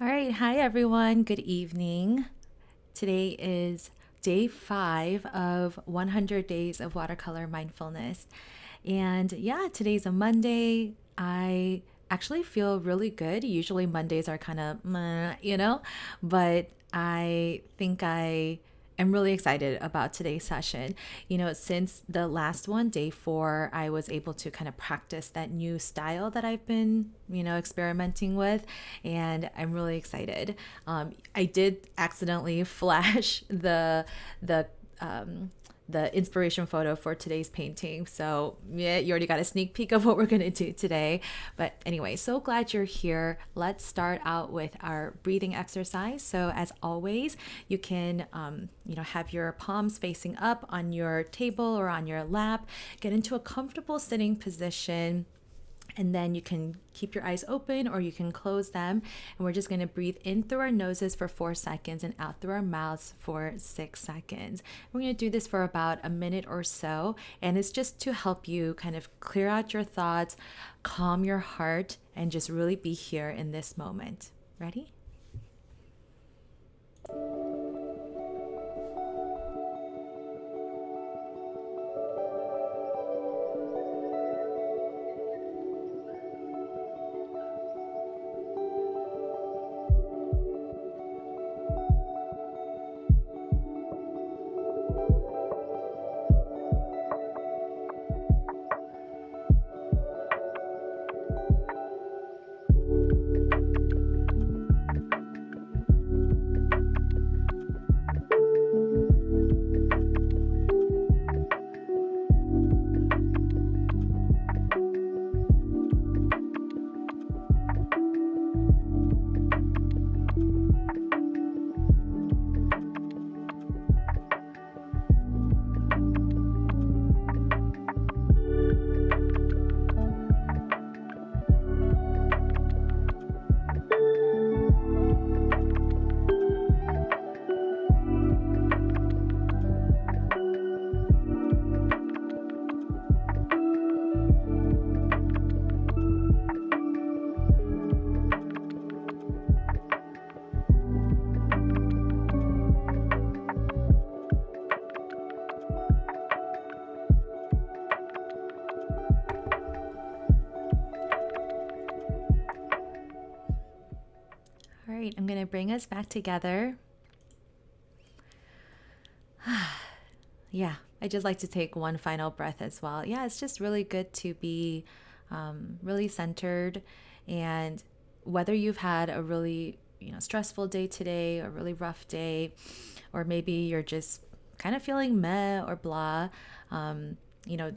All right. Hi, everyone. Good evening. Today is day 5 of 100 days of watercolor mindfulness. And yeah, today's a Monday. I actually feel really good. Usually Mondays are kind of meh, but I think I am really excited about today's session. Since the last one, day 4, I was able to kind of practice that new style that I've been, experimenting with, and I'm really excited. I did accidentally flash the um, the inspiration photo for today's painting. So, yeah, you already got a sneak peek of what we're going to do today. But anyway, so glad you're here. Let's start out with our breathing exercise. So, as always, you can, have your palms facing up on your table or on your lap. Get into a comfortable sitting position. And then you can keep your eyes open or you can close them. And we're just going to breathe in through our noses for 4 seconds and out through our mouths for 6 seconds. We're going to do this for about a minute or so. And it's just to help you kind of clear out your thoughts, calm your heart, and just really be here in this moment. Ready? All right, I'm going to bring us back together. Yeah, I just like to take one final breath as well. Yeah, it's just really good to be really centered. And whether you've had a really stressful day today, a really rough day, or maybe you're just kind of feeling meh or blah,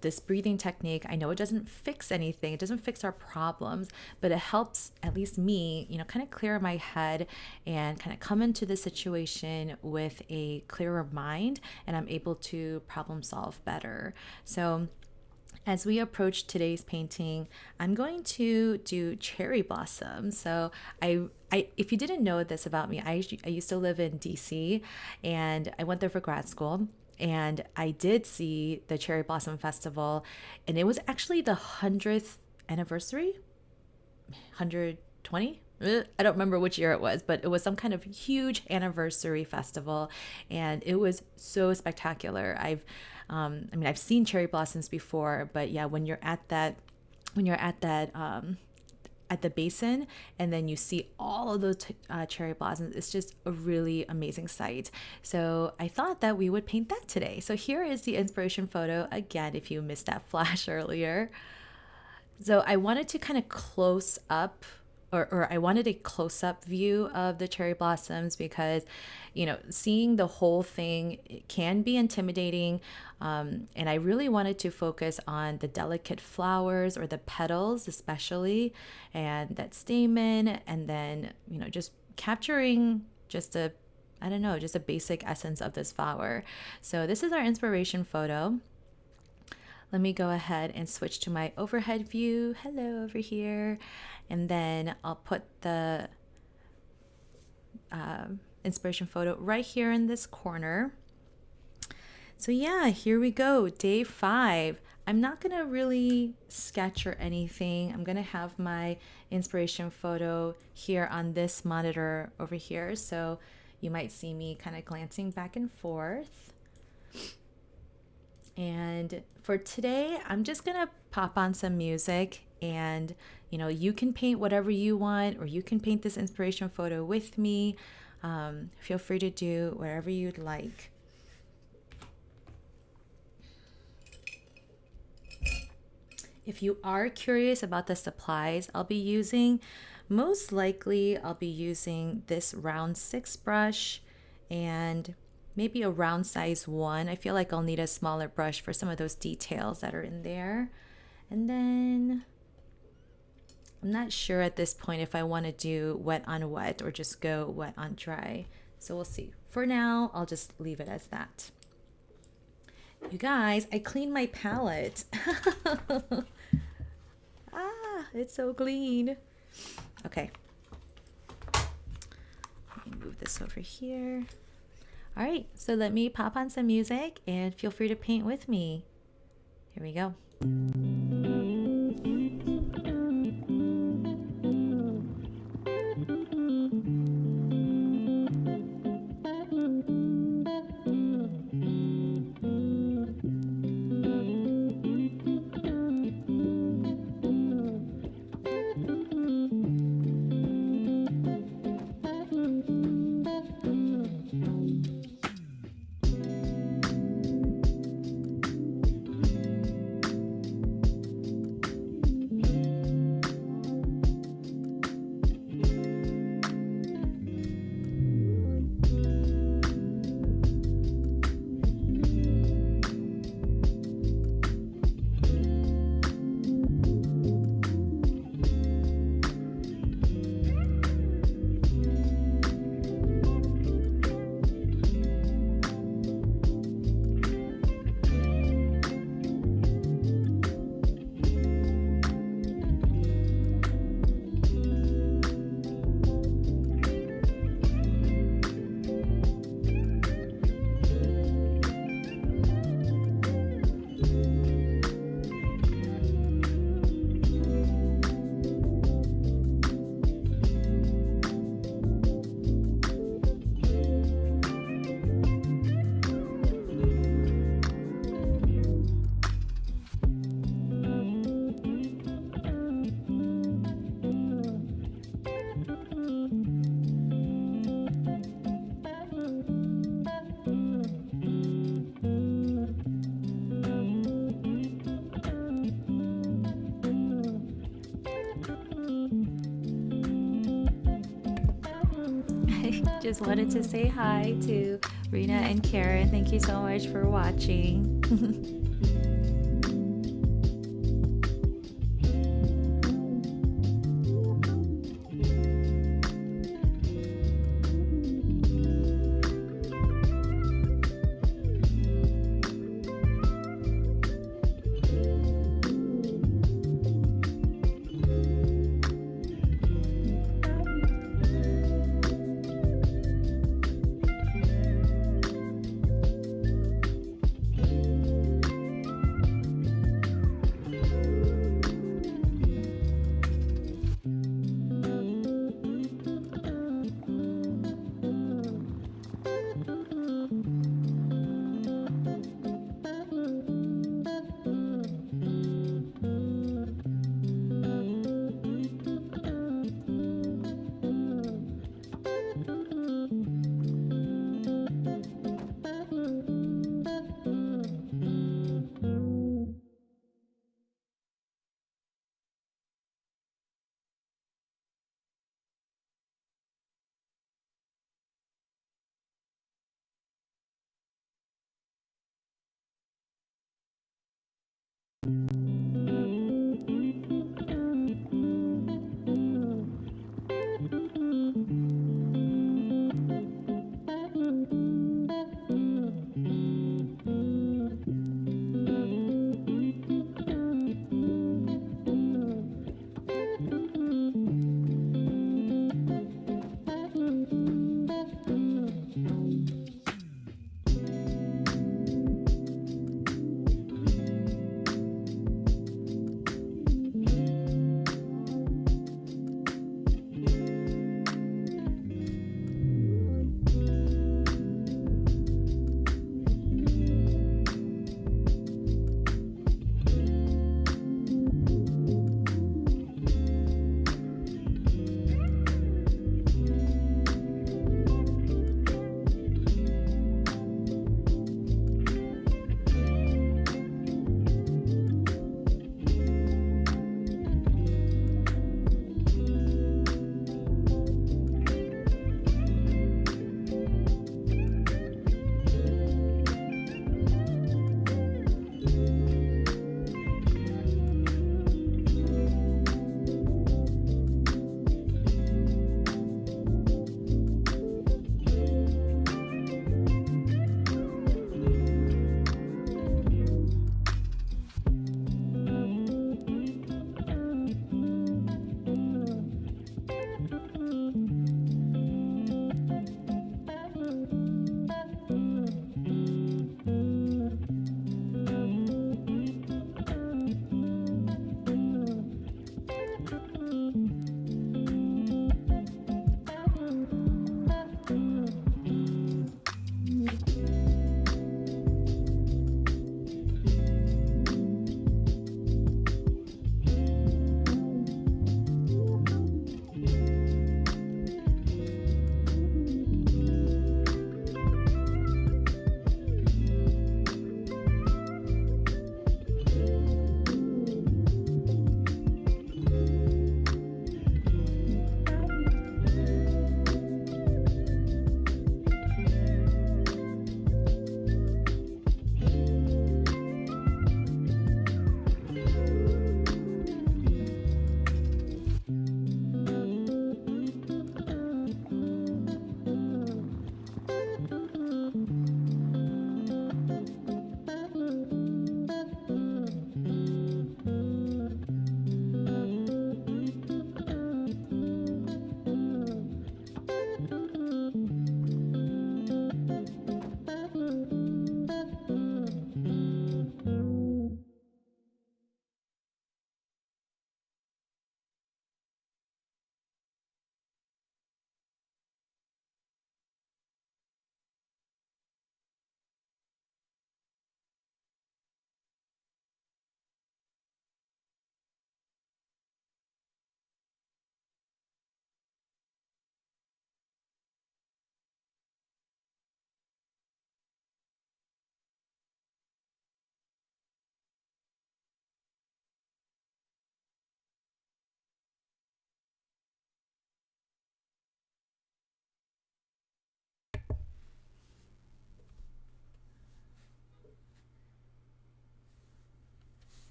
this breathing technique, I know it doesn't fix anything, it doesn't fix our problems, but it helps, at least me, kind of clear my head and kind of come into the situation with a clearer mind, and I'm able to problem solve better. So, as we approach today's painting, I'm going to do cherry blossom. So if you didn't know this about me, I used to live in DC, and I went there for grad school. And I did see the Cherry Blossom Festival, and it was actually the 100th anniversary, 120. I don't remember which year it was, but it was some kind of huge anniversary festival, and it was so spectacular. I've seen cherry blossoms before, but yeah, when you're at the basin and then you see all of those cherry blossoms, it's just a really amazing sight. So I thought that we would paint that today. So here is the inspiration photo again, if you missed that flash earlier. So I wanted to kind of close up, or I wanted a close up view of the cherry blossoms because, seeing the whole thing can be intimidating. And I really wanted to focus on the delicate flowers or the petals, especially, and that stamen, and then, just capturing just just a basic essence of this flower. So this is our inspiration photo. Let me go ahead and switch to my overhead view. Hello over here. And then I'll put the inspiration photo right here in this corner. So, yeah, here we go. Day 5. I'm not going to really sketch or anything. I'm going to have my inspiration photo here on this monitor over here. So, you might see me kind of glancing back and forth. And for today, I'm just going to pop on some music and you can paint whatever you want, or you can paint this inspiration photo with me. Feel free to do whatever you'd like. If you are curious about the supplies I'll be using, most likely I'll be using this round 6 brush and maybe a round size 1. I feel like I'll need a smaller brush for some of those details that are in there. And then I'm not sure at this point if I want to do wet on wet or just go wet on dry. So we'll see. For now, I'll just leave it as that. You guys, I cleaned my palette. It's so clean. Okay. Let me move this over here. All right, so let me pop on some music and feel free to paint with me. Here we go. Just wanted to say hi to Rena and Karen. Thank you so much for watching.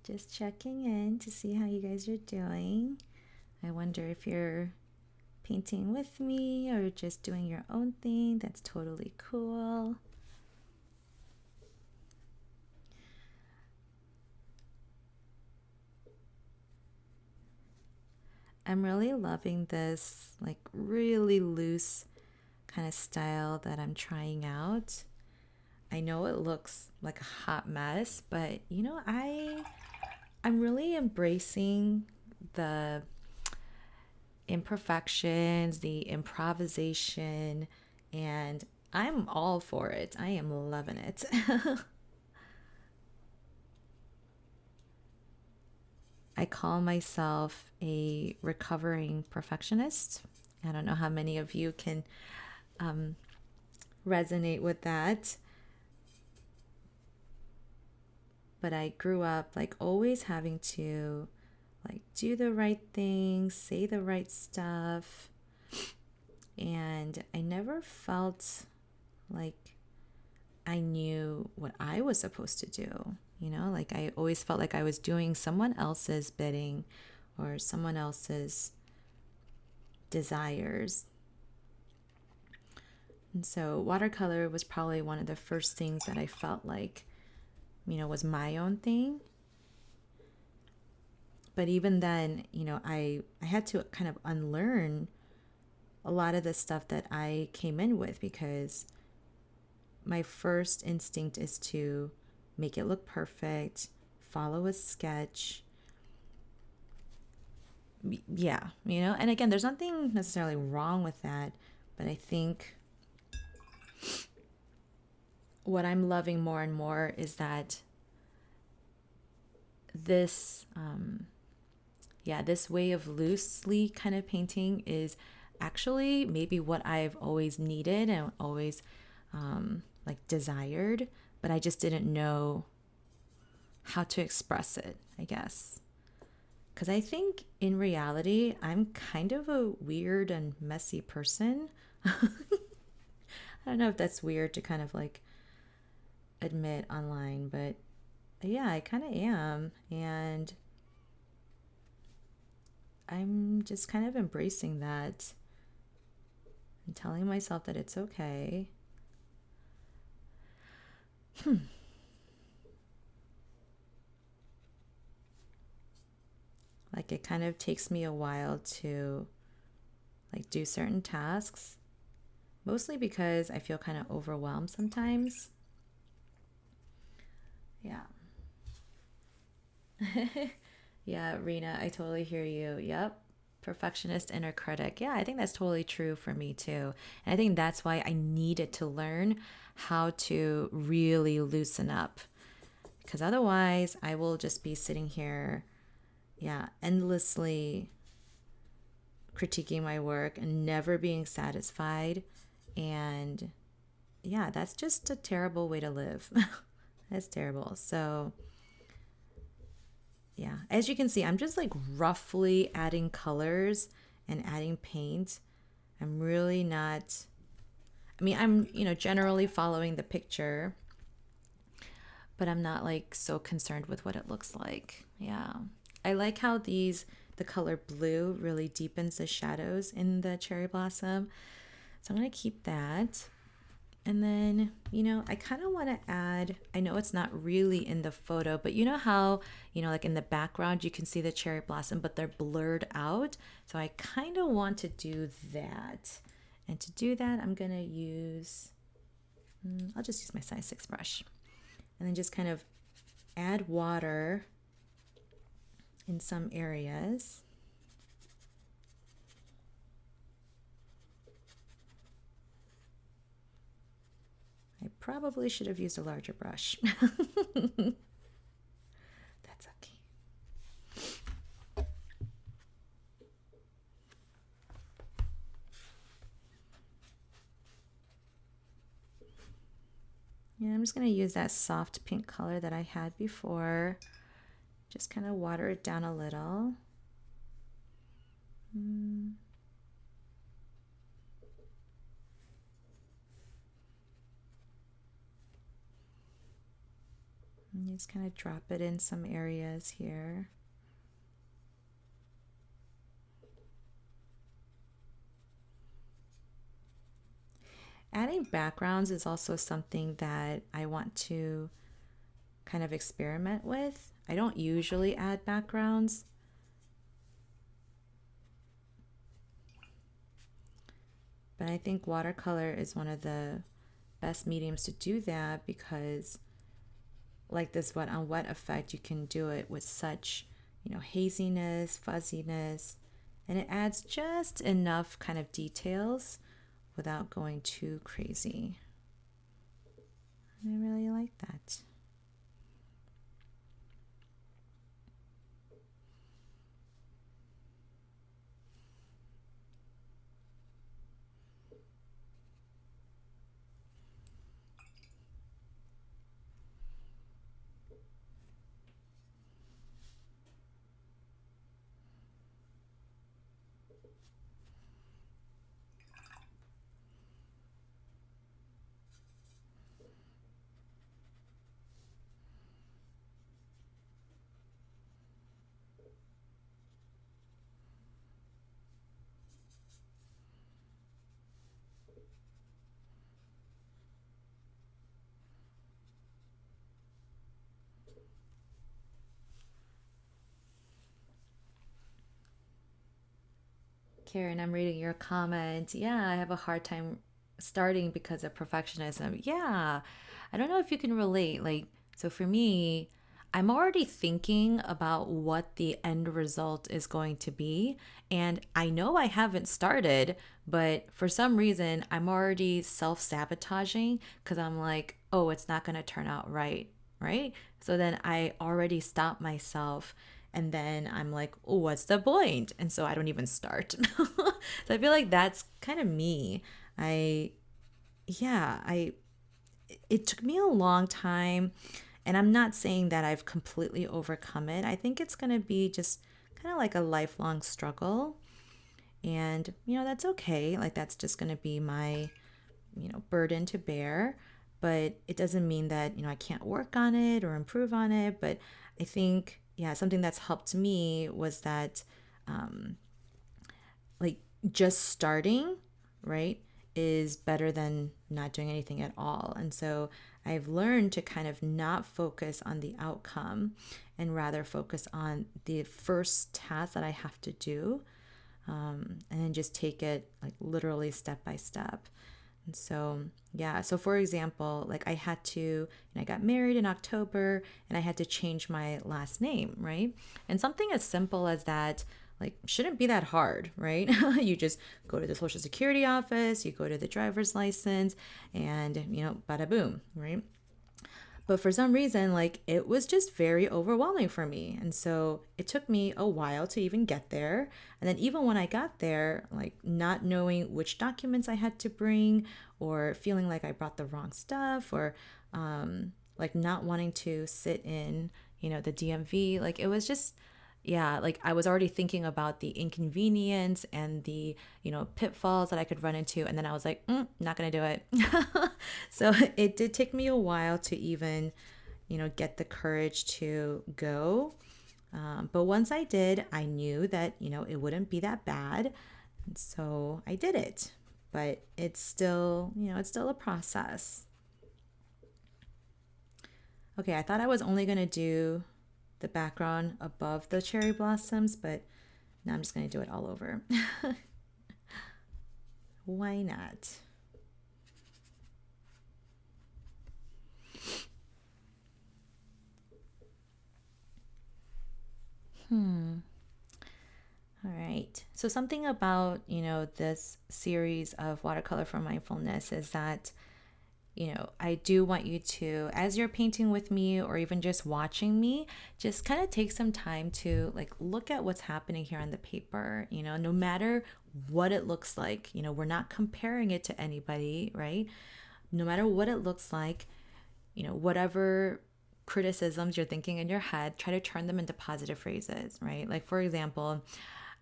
Just checking in to see how you guys are doing. I wonder if you're painting with me or just doing your own thing. That's totally cool. I'm really loving this like really loose kind of style that I'm trying out. I know it looks like a hot mess, but I'm really embracing the imperfections, the improvisation, and I'm all for it. I am loving it. I call myself a recovering perfectionist. I don't know how many of you can resonate with that, but I grew up like always having to like do the right things, say the right stuff, and I never felt like I knew what I was supposed to do. Like I always felt like I was doing someone else's bidding or someone else's desires. And so watercolor was probably one of the first things that I felt like, was my own thing. But even then, I had to kind of unlearn a lot of the stuff that I came in with, because my first instinct is to make it look perfect, follow a sketch. Yeah, and again, there's nothing necessarily wrong with that, but I think what I'm loving more and more is that this this way of loosely kind of painting is actually maybe what I've always needed and always like desired, but I just didn't know how to express it, I guess. Because I think in reality, I'm kind of a weird and messy person. I don't know if that's weird to kind of like admit online, but yeah, I kind of am. And I'm just kind of embracing that and telling myself that it's okay. Like it kind of takes me a while to like do certain tasks, mostly because I feel kind of overwhelmed sometimes. Yeah. Yeah, Rena, I totally hear you. Yep. Perfectionist inner critic. Yeah, I think that's totally true for me too. And I think that's why I needed to learn how to really loosen up. Because otherwise, I will just be sitting here, yeah, endlessly critiquing my work and never being satisfied. And yeah, that's just a terrible way to live. That's terrible. So, yeah, as you can see, I'm just like roughly adding colors and adding paint. I'm really not, I mean, I'm, generally following the picture, but I'm not like so concerned with what it looks like. Yeah. I like how the color blue really deepens the shadows in the cherry blossom. So I'm going to keep that. And then, I kind of want to add, I know it's not really in the photo, but you know how, like in the background, you can see the cherry blossom, but they're blurred out. So I kind of want to do that. And to do that, I'm going to use, I'll just use my size 6 brush. And then just kind of add water in some areas. I probably should have used a larger brush. That's okay. Yeah, I'm just going to use that soft pink color that I had before. Just kind of water it down a little. And You just kind of drop it in some areas here. Adding backgrounds is also something that I want to kind of experiment with. I don't usually add backgrounds, but I think watercolor is one of the best mediums to do that because like this wet on wet effect, you can do it with such, haziness, fuzziness, and it adds just enough kind of details without going too crazy. And I really like that. Karen, I'm reading your comment. Yeah, I have a hard time starting because of perfectionism. Yeah, I don't know if you can relate. Like, so for me, I'm already thinking about what the end result is going to be. And I know I haven't started, but for some reason, I'm already self sabotaging because I'm like, oh, it's not going to turn out right. Right. So then I already stop myself and then I'm like, oh, what's the point? And so I don't even start. So I feel like that's kind of me. I, yeah, I, it took me a long time. And I'm not saying that I've completely overcome it. I think it's going to be just kind of like a lifelong struggle. And, that's okay. Like, that's just going to be my, burden to bear. But it doesn't mean that, I can't work on it or improve on it. But I think, yeah, something that's helped me was that, um, like, just starting, right, is better than not doing anything at all. And so I've learned to kind of not focus on the outcome and rather focus on the first task that I have to do, and then just take it like literally step by step. And so, yeah, so for example, like I got married in October and I had to change my last name, right? And something as simple as that, like, shouldn't be that hard, right? You just go to the Social Security office, you go to the driver's license, and, bada boom, right? But for some reason, like, it was just very overwhelming for me. And so it took me a while to even get there. And then even when I got there, like, not knowing which documents I had to bring or feeling like I brought the wrong stuff or like not wanting to sit in, the DMV, like, it was just, yeah, like I was already thinking about the inconvenience and the, pitfalls that I could run into. And then I was like, not going to do it. So it did take me a while to even, get the courage to go. But once I did, I knew that, it wouldn't be that bad. And so I did it. But it's still, it's still a process. Okay, I thought I was only going to do the background above the cherry blossoms, but now I'm just going to do it all over. Why not? All right. So something about, this series of watercolor for mindfulness is that, I do want you to, as you're painting with me or even just watching me, just kind of take some time to like look at what's happening here on the paper, no matter what it looks like, we're not comparing it to anybody, right? No matter what it looks like, whatever criticisms you're thinking in your head, try to turn them into positive phrases, right? Like, for example,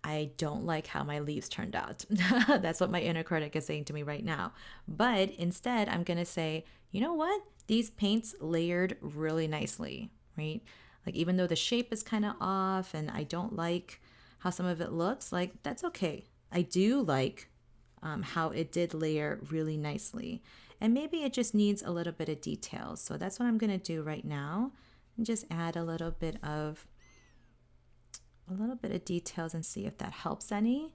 I don't like how my leaves turned out. That's what my inner critic is saying to me right now. But instead, I'm going to say, you know what? These paints layered really nicely, right? Like, even though the shape is kind of off and I don't like how some of it looks, like, that's okay. I do like how it did layer really nicely. And maybe it just needs a little bit of detail. So that's what I'm going to do right now, and just add a little bit of details and see if that helps any.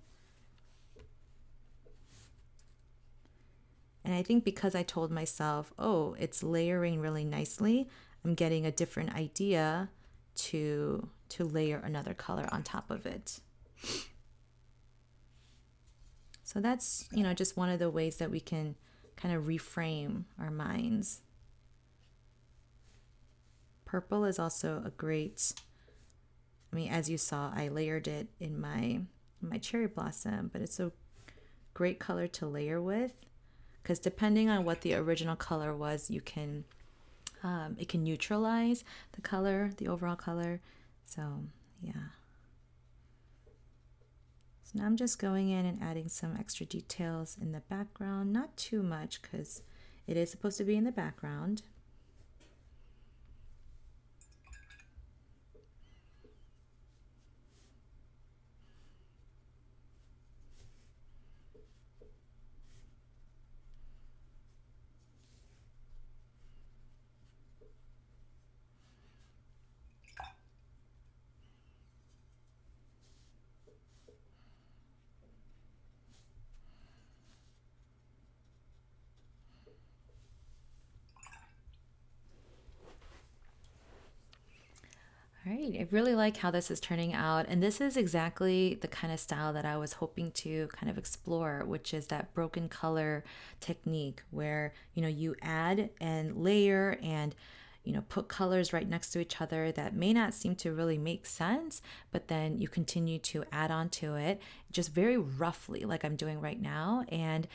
And I think because I told myself, oh, it's layering really nicely, I'm getting a different idea to layer another color on top of it. So that's, just one of the ways that we can kind of reframe our minds. Purple is also a great, as you saw, I layered it in my cherry blossom, but it's a great color to layer with, because depending on what the original color was, you can it can neutralize the color, the overall color. So yeah. So now I'm just going in and adding some extra details in the background, not too much because it is supposed to be in the background. All right, I really like how this is turning out, and this is exactly the kind of style that I was hoping to kind of explore, which is that broken color technique where, you add and layer and, put colors right next to each other that may not seem to really make sense, but then you continue to add on to it just very roughly, like I'm doing right now. And,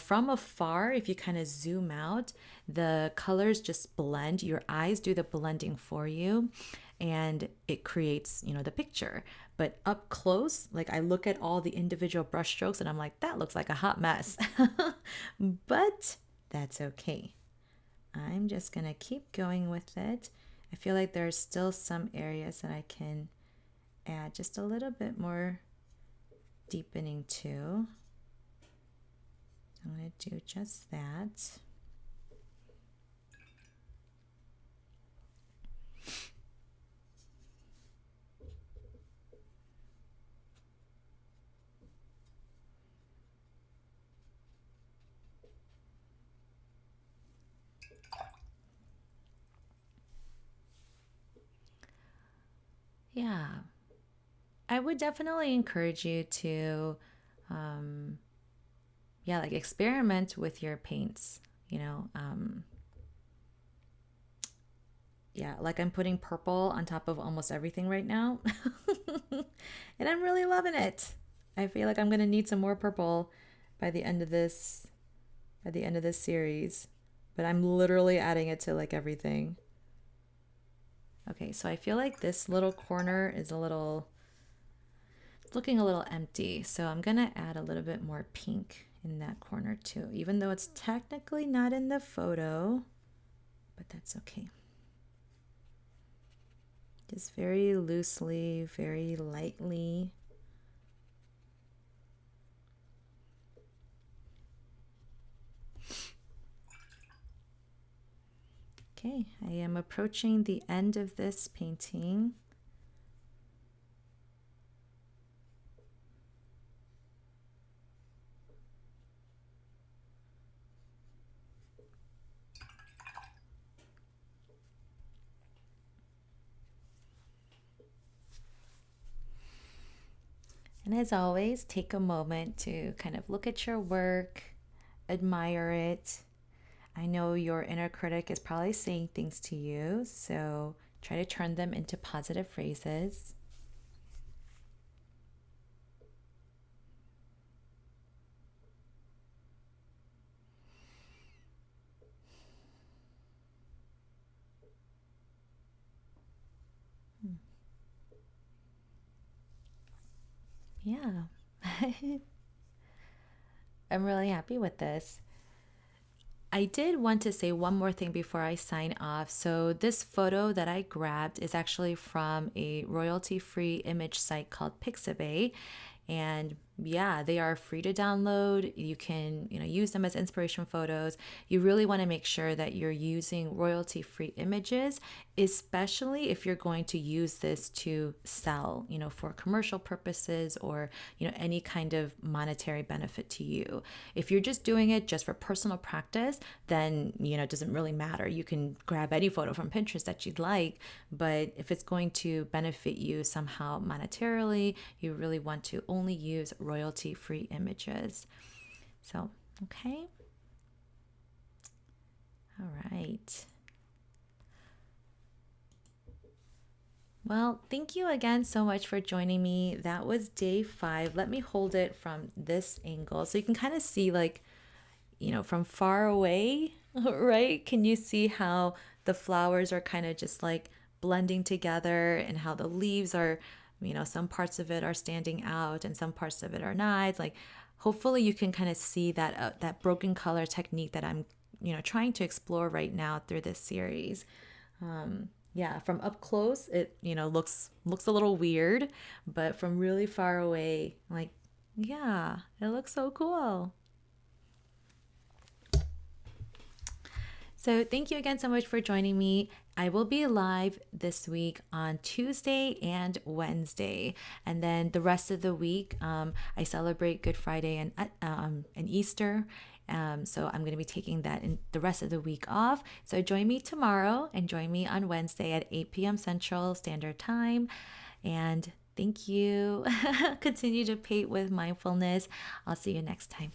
from afar, if you kind of zoom out, the colors just blend. Your eyes do the blending for you, and it creates, the picture. But up close, like, I look at all the individual brush strokes and I'm like, that looks like a hot mess. But that's okay. I'm just gonna keep going with it. I feel like there's still some areas that I can add just a little bit more deepening to. I'm gonna do just that. Yeah, I would definitely encourage you to, like, experiment with your paints, yeah, like I'm putting purple on top of almost everything right now. And I'm really loving it. I feel like I'm going to need some more purple by the end of this series, but I'm literally adding it to like everything. Okay, so I feel like this little corner is looking a little empty, so I'm gonna add a little bit more pink in that corner too, even though it's technically not in the photo, but that's okay. Just very loosely, very lightly. Okay, I am approaching the end of this painting. And as always, take a moment to kind of look at your work, admire it. I know your inner critic is probably saying things to you, so try to turn them into positive phrases. Yeah, I'm really happy with this. I did want to say one more thing before I sign off. So, this photo that I grabbed is actually from a royalty free image site called Pixabay. And yeah, they are free to download. You can, use them as inspiration photos. You really want to make sure that you're using royalty free images, especially if you're going to use this to sell, for commercial purposes or, any kind of monetary benefit to you. If you're just doing it just for personal practice, then, it doesn't really matter. You can grab any photo from Pinterest that you'd like, but if it's going to benefit you somehow monetarily, you really want to only use royalty free images. So, okay. All right. Well, thank you again so much for joining me. That was day 5. Let me hold it from this angle so you can kind of see, like, from far away, right? Can you see how the flowers are kind of just like blending together and how the leaves are, some parts of it are standing out and some parts of it are not. Like, hopefully you can kind of see that broken color technique that I'm, trying to explore right now through this series. Yeah, from up close, it, looks a little weird, but from really far away, like, yeah, it looks so cool. So, thank you again so much for joining me. I will be live this week on Tuesday and Wednesday. And then the rest of the week, I celebrate Good Friday and Easter. So, I'm going to be taking that in the rest of the week off. So, join me tomorrow and join me on Wednesday at 8 p.m. Central Standard Time. And thank you. Continue to paint with mindfulness. I'll see you next time.